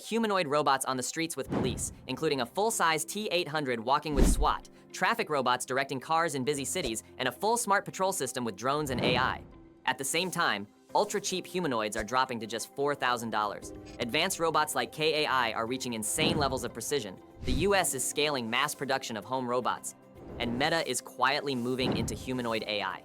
Humanoid robots on the streets with police, including a full-size T-800 walking with SWAT, traffic robots directing cars in busy cities, and a full smart patrol system with drones and AI. At the same time, ultra-cheap humanoids are dropping to just $4,000. Advanced robots like KAI are reaching insane levels of precision. The US is scaling mass production of home robots, and Meta is quietly moving into humanoid AI.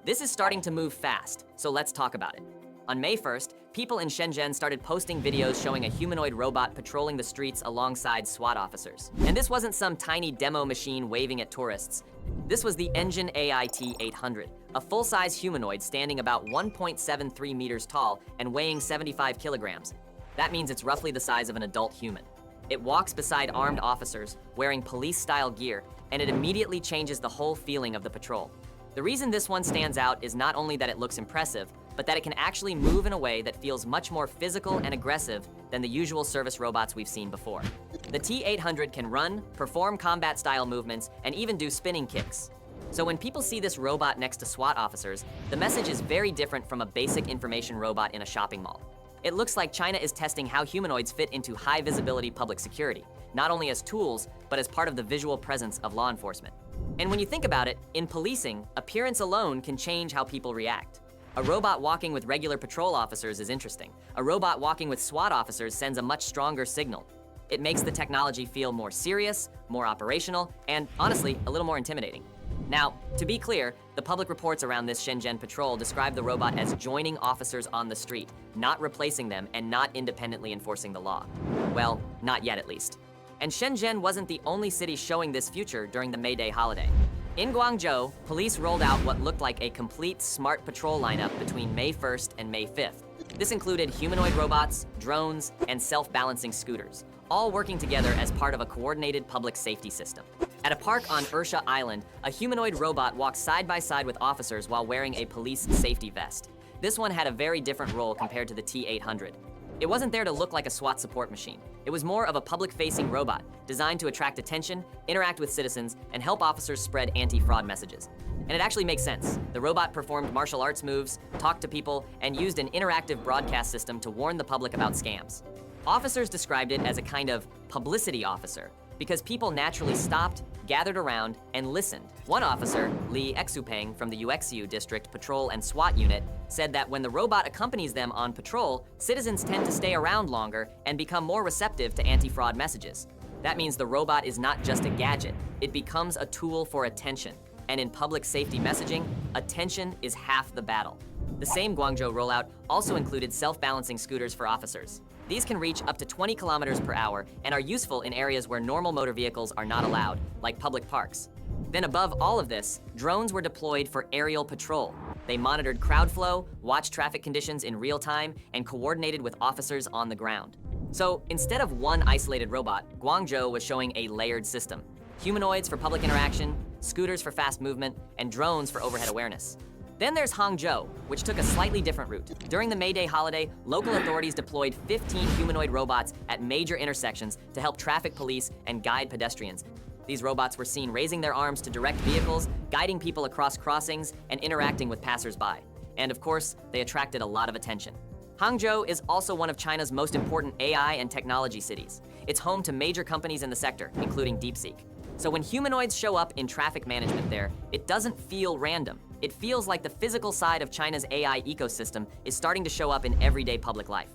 This is starting to move fast, so let's talk about it. On May 1st, people in Shenzhen started posting videos showing a humanoid robot patrolling the streets alongside SWAT officers. And this wasn't some tiny demo machine waving at tourists. This was the Engine AI T-800, a full-size humanoid standing about 1.73 meters tall and weighing 75 kilograms. That means it's roughly the size of an adult human. It walks beside armed officers, wearing police-style gear, and it immediately changes the whole feeling of the patrol. The reason this one stands out is not only that it looks impressive, but that it can actually move in a way that feels much more physical and aggressive than the usual service robots we've seen before. The T-800 can run, perform combat-style movements, and even do spinning kicks. So when people see this robot next to SWAT officers, the message is very different from a basic information robot in a shopping mall. It looks like China is testing how humanoids fit into high-visibility public security, not only as tools, but as part of the visual presence of law enforcement. And when you think about it, in policing, appearance alone can change how people react. A robot walking with regular patrol officers is interesting. A robot walking with SWAT officers sends a much stronger signal. It makes the technology feel more serious, more operational, and honestly, a little more intimidating. Now, to be clear, the public reports around this Shenzhen patrol describe the robot as joining officers on the street, not replacing them and not independently enforcing the law. Well, not yet at least. And Shenzhen wasn't the only city showing this future during the May Day holiday. In Guangzhou, police rolled out what looked like a complete smart patrol lineup between May 1st and May 5th. This included humanoid robots, drones, and self-balancing scooters, all working together as part of a coordinated public safety system. At a park on Ursha Island, a humanoid robot walked side by side with officers while wearing a police safety vest. This one had a very different role compared to the T-800. It wasn't there to look like a SWAT support machine. It was more of a public-facing robot, designed to attract attention, interact with citizens, and help officers spread anti-fraud messages. And it actually makes sense. The robot performed martial arts moves, talked to people, and used an interactive broadcast system to warn the public about scams. Officers described it as a kind of publicity officer, because people naturally stopped, gathered around, and listened. One officer, Li Exupeng from the UXU District Patrol and SWAT Unit, said that when the robot accompanies them on patrol, citizens tend to stay around longer and become more receptive to anti-fraud messages. That means the robot is not just a gadget, it becomes a tool for attention. And in public safety messaging, attention is half the battle. The same Guangzhou rollout also included self-balancing scooters for officers. These can reach up to 20 kilometers per hour and are useful in areas where normal motor vehicles are not allowed, like public parks. Then above all of this, drones were deployed for aerial patrol. They monitored crowd flow, watched traffic conditions in real time, and coordinated with officers on the ground. So instead of one isolated robot, Guangzhou was showing a layered system. Humanoids for public interaction, scooters for fast movement, and drones for overhead awareness. Then there's Hangzhou, which took a slightly different route. During the May Day holiday, local authorities deployed 15 humanoid robots at major intersections to help traffic police and guide pedestrians. These robots were seen raising their arms to direct vehicles, guiding people across crossings, and interacting with passersby. And of course, they attracted a lot of attention. Hangzhou is also one of China's most important AI and technology cities. It's home to major companies in the sector, including DeepSeek. So when humanoids show up in traffic management there, it doesn't feel random. It feels like the physical side of China's AI ecosystem is starting to show up in everyday public life.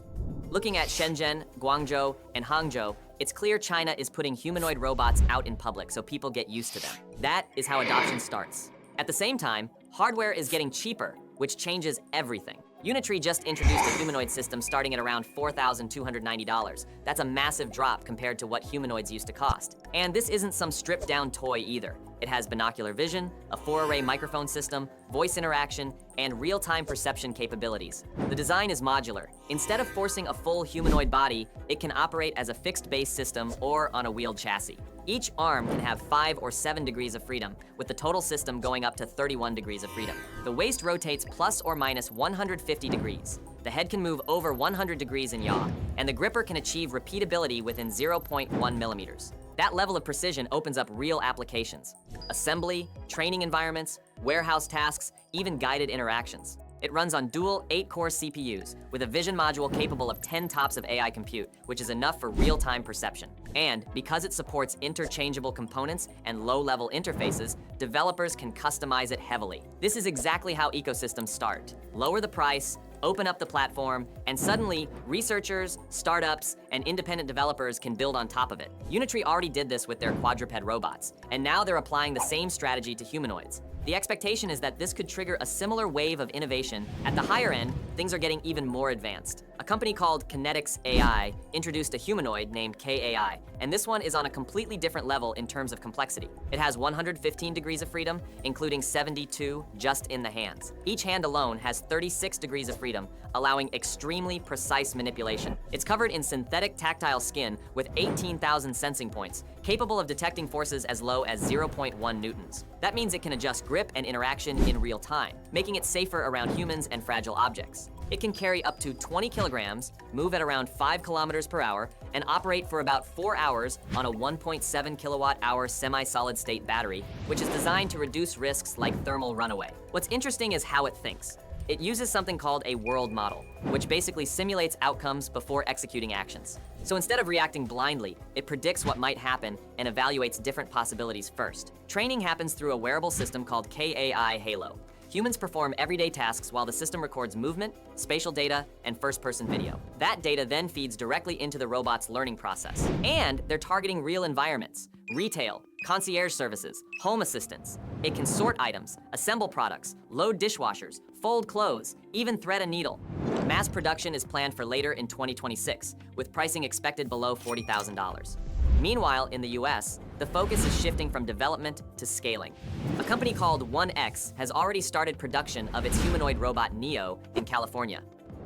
Looking at Shenzhen, Guangzhou, and Hangzhou, it's clear China is putting humanoid robots out in public so people get used to them. That is how adoption starts. At the same time, hardware is getting cheaper, which changes everything. Unitree just introduced a humanoid system starting at around $4,290. That's a massive drop compared to what humanoids used to cost. And this isn't some stripped-down toy either. It has binocular vision, a 4-array microphone system, voice interaction, and real-time perception capabilities. The design is modular. Instead of forcing a full humanoid body, it can operate as a fixed-base system or on a wheeled chassis. Each arm can have 5 or 7 degrees of freedom, with the total system going up to 31 degrees of freedom. The waist rotates plus or minus 150 degrees. The head can move over 100 degrees in yaw, and the gripper can achieve repeatability within 0.1 millimeters. That level of precision opens up real applications: assembly, training environments, warehouse tasks, even guided interactions. It runs on dual 8-core CPUs with a vision module capable of 10 TOPS of AI compute, which is enough for real-time perception. And because it supports interchangeable components and low-level interfaces, developers can customize it heavily. This is exactly how ecosystems start. Lower the price, open up the platform, and suddenly, researchers, startups, and independent developers can build on top of it. Unitree already did this with their quadruped robots, and now they're applying the same strategy to humanoids. The expectation is that this could trigger a similar wave of innovation. At the higher end, things are getting even more advanced. A company called Kinetics AI introduced a humanoid named KAI, and this one is on a completely different level in terms of complexity. It has 115 degrees of freedom, including 72 just in the hands. Each hand alone has 36 degrees of freedom, allowing extremely precise manipulation. It's covered in synthetic tactile skin with 18,000 sensing points, capable of detecting forces as low as 0.1 newtons. That means it can adjust grip and interaction in real time, making it safer around humans and fragile objects. It can carry up to 20 kilograms, move at around 5 kilometers per hour, and operate for about 4 hours on a 1.7 kilowatt-hour semi-solid state battery, which is designed to reduce risks like thermal runaway. What's interesting is how it thinks. It uses something called a world model, which basically simulates outcomes before executing actions. So instead of reacting blindly, it predicts what might happen and evaluates different possibilities first. Training happens through a wearable system called KAI Halo. Humans perform everyday tasks while the system records movement, spatial data, and first-person video. That data then feeds directly into the robot's learning process. And they're targeting real environments: retail, concierge services, home assistants. It can sort items, assemble products, load dishwashers, fold clothes, even thread a needle. Mass production is planned for later in 2026, with pricing expected below $40,000. Meanwhile, in the US, the focus is shifting from development to scaling. A company called 1X has already started production of its humanoid robot Neo in California.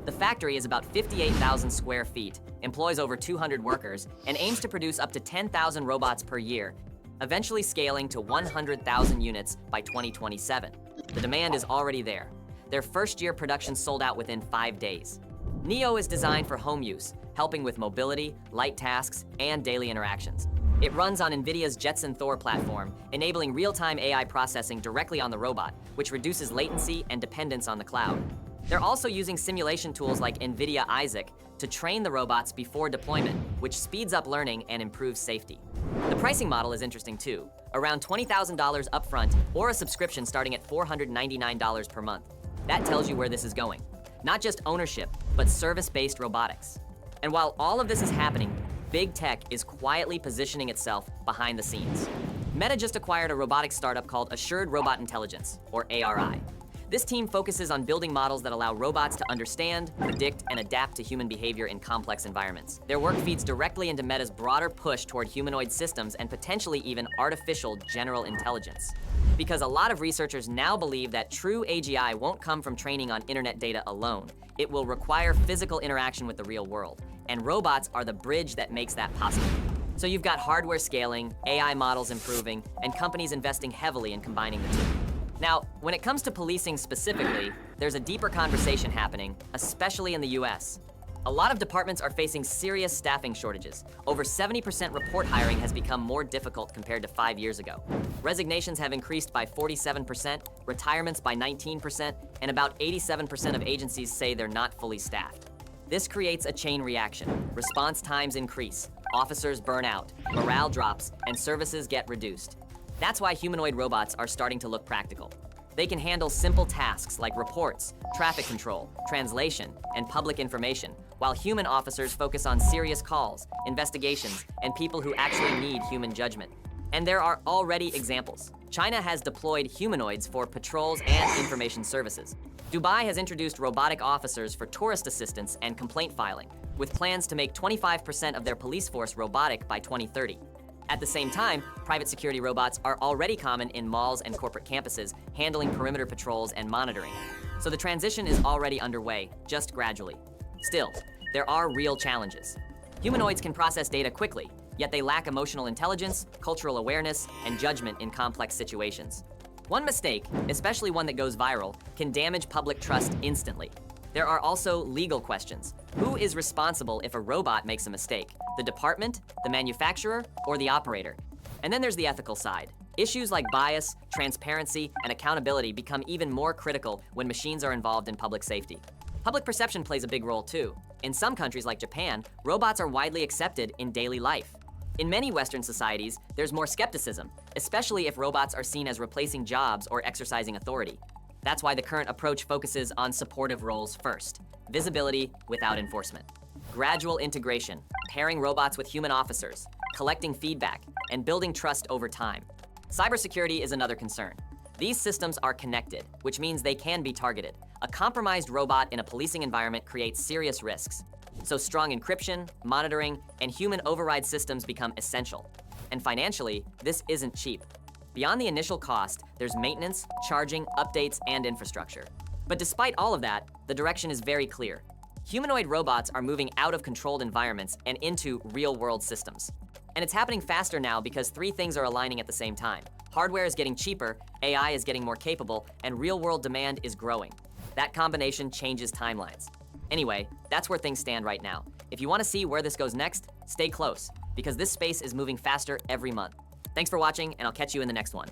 The factory is about 58,000 square feet, employs over 200 workers, and aims to produce up to 10,000 robots per year, eventually scaling to 100,000 units by 2027. The demand is already there. Their first-year production sold out within 5 days. Neo is designed for home use, helping with mobility, light tasks, and daily interactions. It runs on NVIDIA's Jetson Thor platform, enabling real-time AI processing directly on the robot, which reduces latency and dependence on the cloud. They're also using simulation tools like NVIDIA Isaac to train the robots before deployment, which speeds up learning and improves safety. The pricing model is interesting too, around $20,000 upfront or a subscription starting at $499 per month. That tells you where this is going. Not just ownership, but service-based robotics. And while all of this is happening, big tech is quietly positioning itself behind the scenes. Meta just acquired a robotics startup called Assured Robot Intelligence, or ARI. This team focuses on building models that allow robots to understand, predict, and adapt to human behavior in complex environments. Their work feeds directly into Meta's broader push toward humanoid systems and potentially even artificial general intelligence. Because a lot of researchers now believe that true AGI won't come from training on internet data alone. It will require physical interaction with the real world, and robots are the bridge that makes that possible. So you've got hardware scaling, AI models improving, and companies investing heavily in combining the two. Now, when it comes to policing specifically, there's a deeper conversation happening, especially in the US. A lot of departments are facing serious staffing shortages. Over 70% report hiring has become more difficult compared to 5 years ago. Resignations have increased by 47%, retirements by 19%, and about 87% of agencies say they're not fully staffed. This creates a chain reaction. Response times increase, officers burn out, morale drops, and services get reduced. That's why humanoid robots are starting to look practical. They can handle simple tasks like reports, traffic control, translation, and public information, while human officers focus on serious calls, investigations, and people who actually need human judgment. And there are already examples. China has deployed humanoids for patrols and information services. Dubai has introduced robotic officers for tourist assistance and complaint filing, with plans to make 25% of their police force robotic by 2030. At the same time, private security robots are already common in malls and corporate campuses, handling perimeter patrols and monitoring. So the transition is already underway, just gradually. Still, there are real challenges. Humanoids can process data quickly, yet they lack emotional intelligence, cultural awareness, and judgment in complex situations. One mistake, especially one that goes viral, can damage public trust instantly. There are also legal questions. Who is responsible if a robot makes a mistake? The department, the manufacturer, or the operator? And then there's the ethical side. Issues like bias, transparency, and accountability become even more critical when machines are involved in public safety. Public perception plays a big role too. In some countries like Japan, robots are widely accepted in daily life. In many Western societies, there's more skepticism, especially if robots are seen as replacing jobs or exercising authority. That's why the current approach focuses on supportive roles first, visibility without enforcement. Gradual integration, pairing robots with human officers, collecting feedback, and building trust over time. Cybersecurity is another concern. These systems are connected, which means they can be targeted. A compromised robot in a policing environment creates serious risks. So strong encryption, monitoring, and human override systems become essential. And financially, this isn't cheap. Beyond the initial cost, there's maintenance, charging, updates, and infrastructure. But despite all of that, the direction is very clear. Humanoid robots are moving out of controlled environments and into real-world systems. And it's happening faster now because three things are aligning at the same time. Hardware is getting cheaper, AI is getting more capable, and real-world demand is growing. That combination changes timelines. Anyway, that's where things stand right now. If you want to see where this goes next, stay close, because this space is moving faster every month. Thanks for watching, and I'll catch you in the next one.